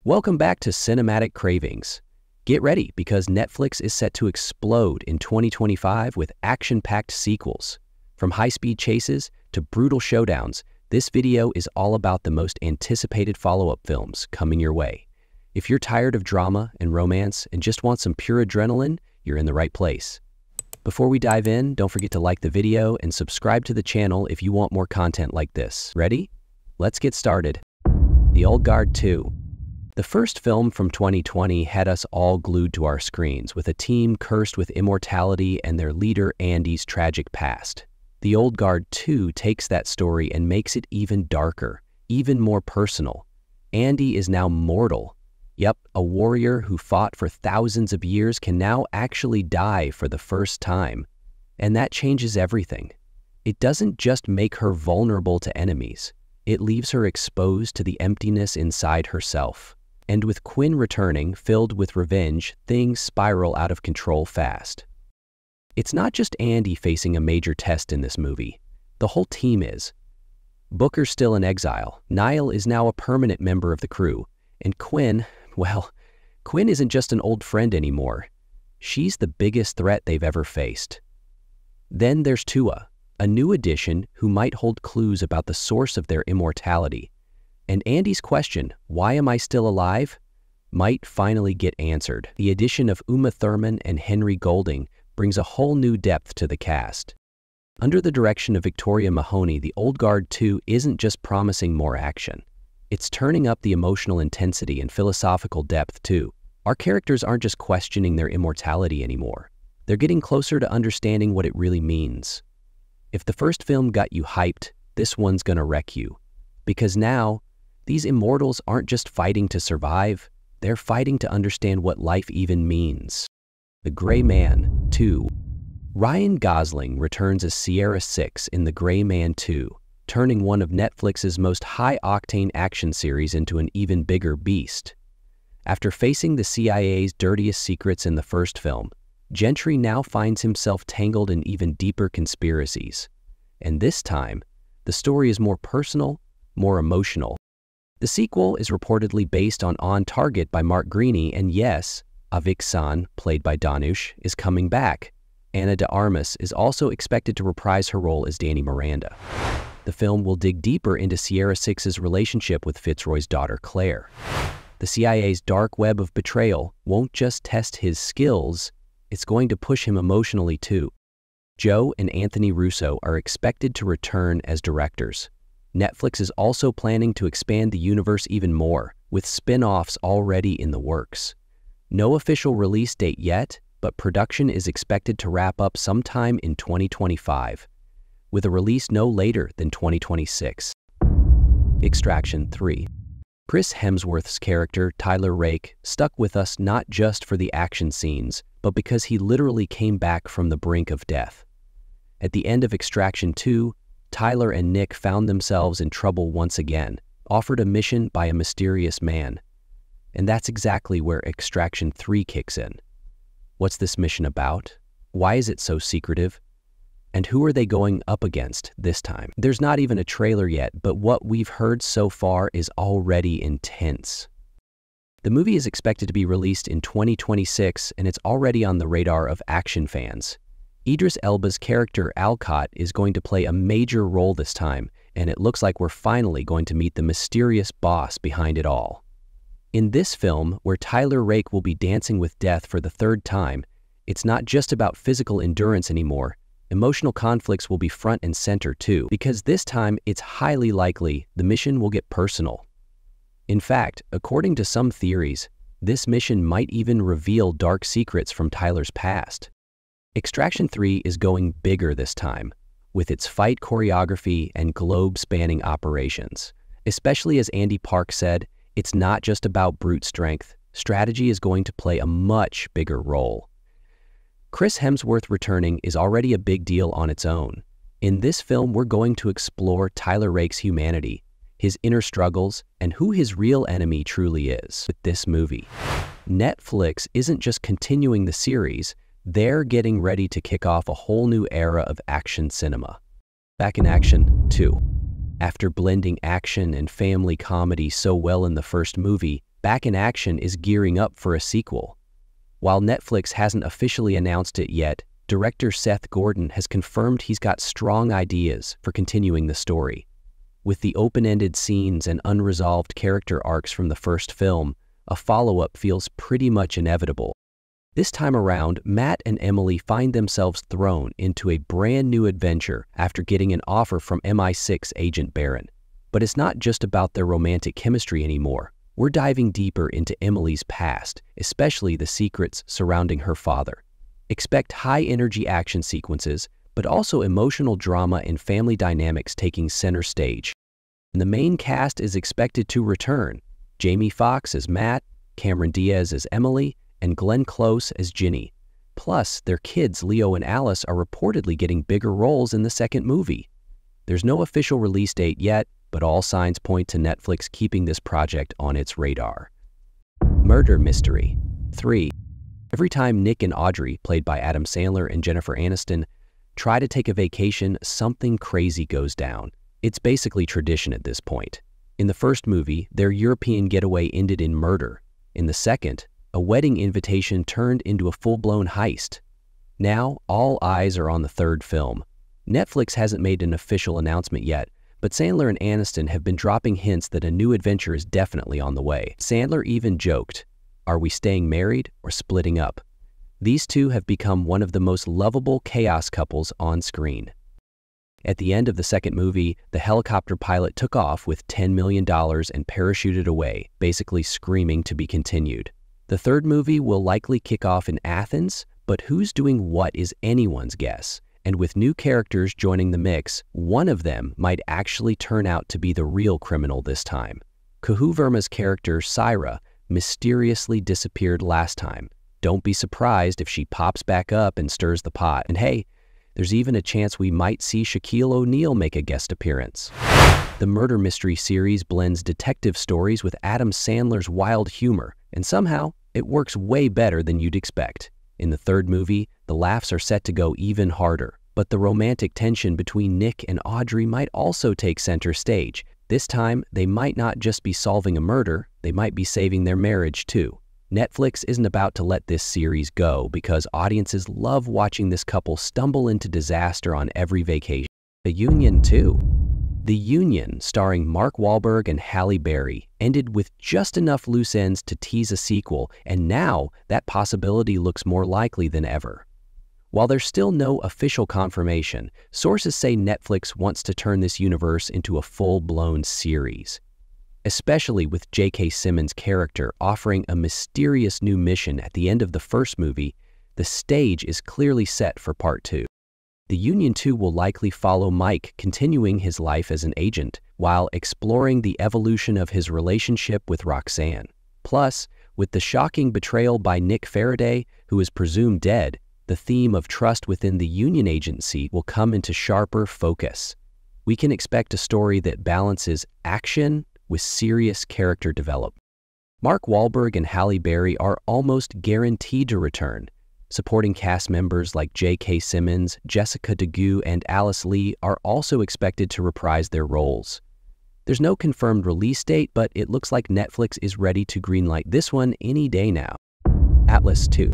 Welcome back to Cinematic Cravings. Get ready because Netflix is set to explode in 2025 with action-packed sequels. From high-speed chases to brutal showdowns, this video is all about the most anticipated follow-up films coming your way. If you're tired of drama and romance and just want some pure adrenaline, you're in the right place. Before we dive in, don't forget to like the video and subscribe to the channel if you want more content like this. Ready? Let's get started. The Old Guard 2. The first film from 2020 had us all glued to our screens with a team cursed with immortality and their leader Andy's tragic past. The Old Guard 2 takes that story and makes it even darker, even more personal. Andy is now mortal. Yep, a warrior who fought for thousands of years can now actually die for the first time. And that changes everything. It doesn't just make her vulnerable to enemies. It leaves her exposed to the emptiness inside herself. And with Quinn returning, filled with revenge, things spiral out of control fast. It's not just Andy facing a major test in this movie. The whole team is. Booker's still in exile. Niall is now a permanent member of the crew. And Quinn, well, Quinn isn't just an old friend anymore. She's the biggest threat they've ever faced. Then there's Tua, a new addition who might hold clues about the source of their immortality. And Andy's question, why am I still alive, might finally get answered. The addition of Uma Thurman and Henry Golding brings a whole new depth to the cast. Under the direction of Victoria Mahoney, The Old Guard 2 isn't just promising more action. It's turning up the emotional intensity and philosophical depth too. Our characters aren't just questioning their immortality anymore. They're getting closer to understanding what it really means. If the first film got you hyped, this one's gonna wreck you. Because now, these immortals aren't just fighting to survive, they're fighting to understand what life even means. The Greyman 2. Ryan Gosling returns as Sierra 6 in The Greyman 2, turning one of Netflix's most high-octane action series into an even bigger beast. After facing the CIA's dirtiest secrets in the first film, Gentry now finds himself tangled in even deeper conspiracies. And this time, the story is more personal, more emotional. The sequel is reportedly based on Target by Mark Greaney, and yes, Avik San, played by Dhanush, is coming back. Ana de Armas is also expected to reprise her role as Danny Miranda. The film will dig deeper into Sierra 6's relationship with Fitzroy's daughter Claire. The CIA's dark web of betrayal won't just test his skills, it's going to push him emotionally too. Joe and Anthony Russo are expected to return as directors. Netflix is also planning to expand the universe even more, with spin-offs already in the works. No official release date yet, but production is expected to wrap up sometime in 2025, with a release no later than 2026. Extraction 3. Chris Hemsworth's character, Tyler Rake, stuck with us not just for the action scenes, but because he literally came back from the brink of death. At the end of Extraction 2, Tyler and Nick found themselves in trouble once again, offered a mission by a mysterious man. And that's exactly where Extraction 3 kicks in. What's this mission about? Why is it so secretive? And who are they going up against this time? There's not even a trailer yet, but what we've heard so far is already intense. The movie is expected to be released in 2026, and it's already on the radar of action fans. Idris Elba's character Alcott is going to play a major role this time, and it looks like we're finally going to meet the mysterious boss behind it all. In this film, where Tyler Rake will be dancing with death for the third time, it's not just about physical endurance anymore. Emotional conflicts will be front and center too, because this time it's highly likely the mission will get personal. In fact, according to some theories, this mission might even reveal dark secrets from Tyler's past. Extraction 3 is going bigger this time, with its fight choreography and globe-spanning operations. Especially as Andy Park said, it's not just about brute strength. Strategy is going to play a much bigger role. Chris Hemsworth returning is already a big deal on its own. In this film, we're going to explore Tyler Rake's humanity, his inner struggles, and who his real enemy truly is with this movie. Netflix isn't just continuing the series, they're getting ready to kick off a whole new era of action cinema. Back in Action 2. After blending action and family comedy so well in the first movie, Back in Action is gearing up for a sequel. While Netflix hasn't officially announced it yet, director Seth Gordon has confirmed he's got strong ideas for continuing the story. With the open-ended scenes and unresolved character arcs from the first film, a follow-up feels pretty much inevitable. This time around, Matt and Emily find themselves thrown into a brand new adventure after getting an offer from MI6 agent Baron. But it's not just about their romantic chemistry anymore. We're diving deeper into Emily's past, especially the secrets surrounding her father. Expect high-energy action sequences, but also emotional drama and family dynamics taking center stage. And the main cast is expected to return. Jamie Foxx as Matt, Cameron Diaz as Emily, and Glenn Close as Ginny. Plus, their kids Leo and Alice are reportedly getting bigger roles in the second movie. There's no official release date yet, but all signs point to Netflix keeping this project on its radar. Murder Mystery 3. Every time Nick and Audrey, played by Adam Sandler and Jennifer Aniston, try to take a vacation, something crazy goes down. It's basically tradition at this point. In the first movie, their European getaway ended in murder. In the second, a wedding invitation turned into a full-blown heist. Now, all eyes are on the third film. Netflix hasn't made an official announcement yet, but Sandler and Aniston have been dropping hints that a new adventure is definitely on the way. Sandler even joked, "Are we staying married or splitting up?" These two have become one of the most lovable chaos couples on screen. At the end of the second movie, the helicopter pilot took off with $10 million and parachuted away, basically screaming to be continued. The third movie will likely kick off in Athens, but who's doing what is anyone's guess. And with new characters joining the mix, one of them might actually turn out to be the real criminal this time. Kuhu Verma's character, Syra, mysteriously disappeared last time. Don't be surprised if she pops back up and stirs the pot. And hey, there's even a chance we might see Shaquille O'Neal make a guest appearance. The Murder Mystery series blends detective stories with Adam Sandler's wild humor, and somehow it works way better than you'd expect. In the third movie, the laughs are set to go even harder, but the romantic tension between Nick and Audrey might also take center stage. This time, they might not just be solving a murder, they might be saving their marriage too. Netflix isn't about to let this series go because audiences love watching this couple stumble into disaster on every vacation. The Union 2. The Union, starring Mark Wahlberg and Halle Berry, ended with just enough loose ends to tease a sequel, and now that possibility looks more likely than ever. While there's still no official confirmation, sources say Netflix wants to turn this universe into a full-blown series. Especially with J.K. Simmons' character offering a mysterious new mission at the end of the first movie, the stage is clearly set for Part 2. The Union 2 will likely follow Mike continuing his life as an agent while exploring the evolution of his relationship with Roxanne. Plus, with the shocking betrayal by Nick Faraday, who is presumed dead, the theme of trust within the Union agency will come into sharper focus. We can expect a story that balances action with serious character development. Mark Wahlberg and Halle Berry are almost guaranteed to return. Supporting cast members like J.K. Simmons, Jessica DeGue, and Alice Lee are also expected to reprise their roles. There's no confirmed release date, but it looks like Netflix is ready to greenlight this one any day now. Atlas II.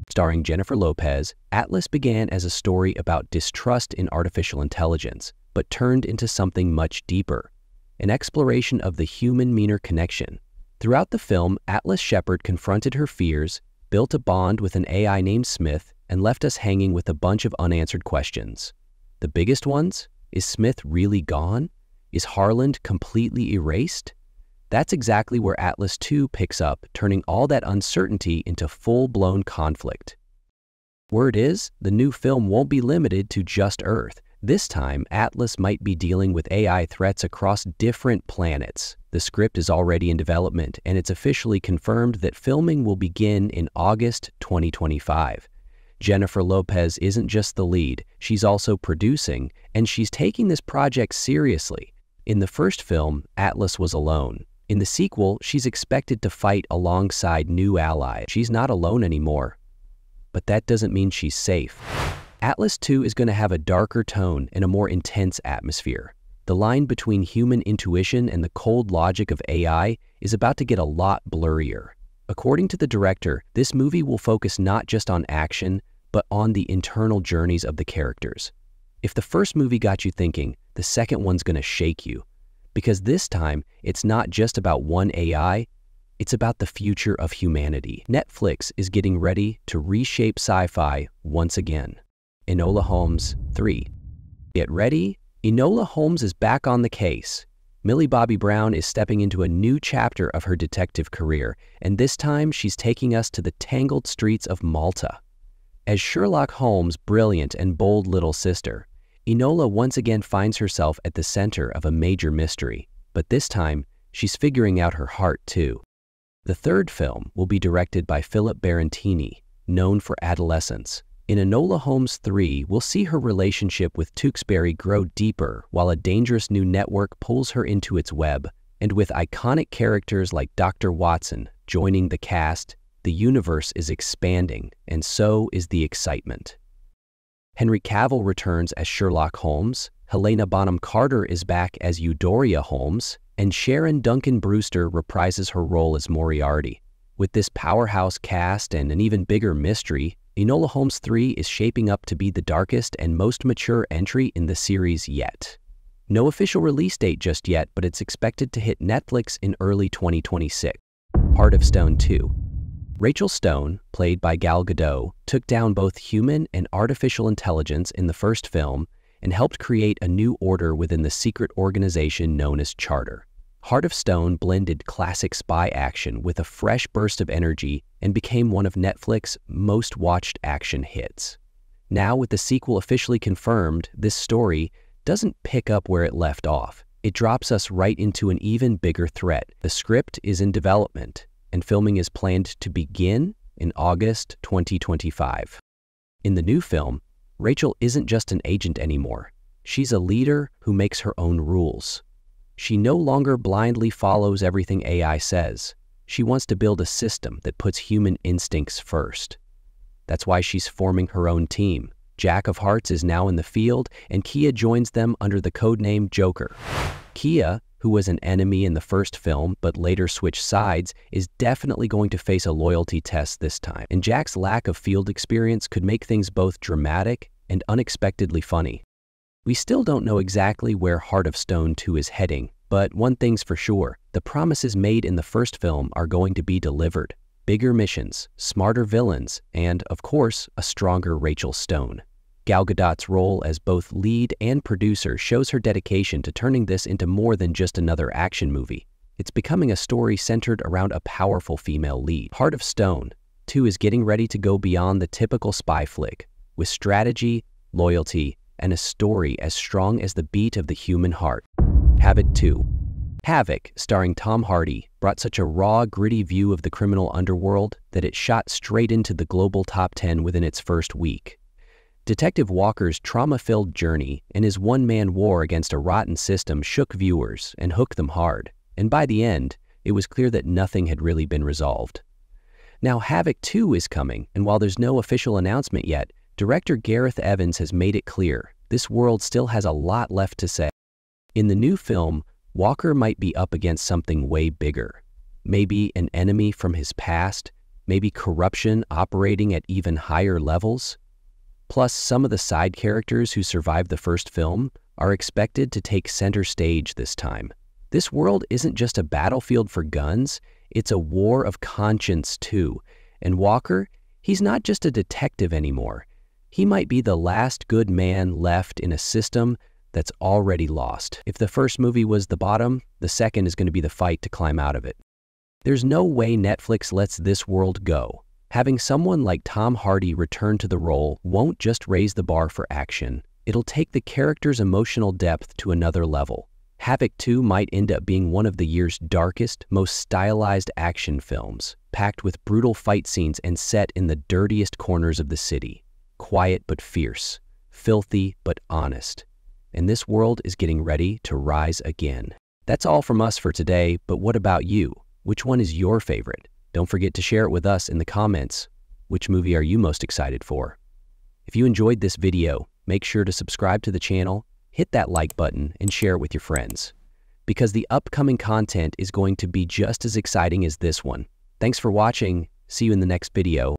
Starring Jennifer Lopez, Atlas began as a story about distrust in artificial intelligence, but turned into something much deeper. An exploration of the human-machine connection. Throughout the film, Atlas Shepard confronted her fears, built a bond with an AI named Smith, and left us hanging with a bunch of unanswered questions. The biggest ones? Is Smith really gone? Is Harland completely erased? That's exactly where Atlas II picks up, turning all that uncertainty into full-blown conflict. Word is, the new film won't be limited to just Earth. This time, Atlas might be dealing with AI threats across different planets. The script is already in development, and it's officially confirmed that filming will begin in August 2025. Jennifer Lopez isn't just the lead, she's also producing, and she's taking this project seriously. In the first film, Atlas was alone. In the sequel, she's expected to fight alongside new allies. She's not alone anymore. But that doesn't mean she's safe. Atlas II is going to have a darker tone and a more intense atmosphere. The line between human intuition and the cold logic of AI is about to get a lot blurrier. According to the director, this movie will focus not just on action, but on the internal journeys of the characters. If the first movie got you thinking, the second one's gonna shake you. Because this time, it's not just about one AI, it's about the future of humanity. Netflix is getting ready to reshape sci-fi once again. Enola Holmes 3. Get ready, Enola Holmes is back on the case. Millie Bobby Brown is stepping into a new chapter of her detective career, and this time she's taking us to the tangled streets of Malta. As Sherlock Holmes' brilliant and bold little sister, Enola once again finds herself at the center of a major mystery, but this time she's figuring out her heart too. The third film will be directed by Philip Barantini, known for Adolescence. In Enola Holmes 3, we'll see her relationship with Tewksbury grow deeper while a dangerous new network pulls her into its web. And with iconic characters like Dr. Watson joining the cast, the universe is expanding, and so is the excitement. Henry Cavill returns as Sherlock Holmes, Helena Bonham Carter is back as Eudora Holmes, and Sharon Duncan Brewster reprises her role as Moriarty. With this powerhouse cast and an even bigger mystery, Enola Holmes 3 is shaping up to be the darkest and most mature entry in the series yet. No official release date just yet, but it's expected to hit Netflix in early 2026. Heart of Stone 2. Rachel Stone, played by Gal Gadot, took down both human and artificial intelligence in the first film and helped create a new order within the secret organization known as Charter. Heart of Stone blended classic spy action with a fresh burst of energy and became one of Netflix's most watched action hits. Now, with the sequel officially confirmed, this story doesn't pick up where it left off. It drops us right into an even bigger threat. The script is in development, and filming is planned to begin in August 2025. In the new film, Rachel isn't just an agent anymore. She's a leader who makes her own rules. She no longer blindly follows everything AI says. She wants to build a system that puts human instincts first. That's why she's forming her own team. Jack of Hearts is now in the field, and Kia joins them under the codename Joker. Kia, who was an enemy in the first film but later switched sides, is definitely going to face a loyalty test this time. And Jack's lack of field experience could make things both dramatic and unexpectedly funny. We still don't know exactly where Heart of Stone 2 is heading, but one thing's for sure, the promises made in the first film are going to be delivered. Bigger missions, smarter villains, and, of course, a stronger Rachel Stone. Gal Gadot's role as both lead and producer shows her dedication to turning this into more than just another action movie. It's becoming a story centered around a powerful female lead. Heart of Stone 2 is getting ready to go beyond the typical spy flick, with strategy, loyalty, and a story as strong as the beat of the human heart. Havoc II. Havoc, starring Tom Hardy, brought such a raw, gritty view of the criminal underworld that it shot straight into the global top 10 within its first week. Detective Walker's trauma-filled journey and his one-man war against a rotten system shook viewers and hooked them hard, and by the end, it was clear that nothing had really been resolved. Now Havoc II is coming, and while there's no official announcement yet, director Gareth Evans has made it clear this world still has a lot left to say. In the new film, Walker might be up against something way bigger. Maybe an enemy from his past, maybe corruption operating at even higher levels. Plus, some of the side characters who survived the first film are expected to take center stage this time. This world isn't just a battlefield for guns, it's a war of conscience too. And Walker, he's not just a detective anymore. He might be the last good man left in a system that's already lost. If the first movie was the bottom, the second is going to be the fight to climb out of it. There's no way Netflix lets this world go. Having someone like Tom Hardy return to the role won't just raise the bar for action. It'll take the character's emotional depth to another level. Havoc II might end up being one of the year's darkest, most stylized action films, packed with brutal fight scenes and set in the dirtiest corners of the city. Quiet but fierce, filthy but honest. And this world is getting ready to rise again. That's all from us for today, but what about you? Which one is your favorite? Don't forget to share it with us in the comments. Which movie are you most excited for? If you enjoyed this video, make sure to subscribe to the channel, hit that like button and share it with your friends, because the upcoming content is going to be just as exciting as this one. Thanks for watching. See you in the next video.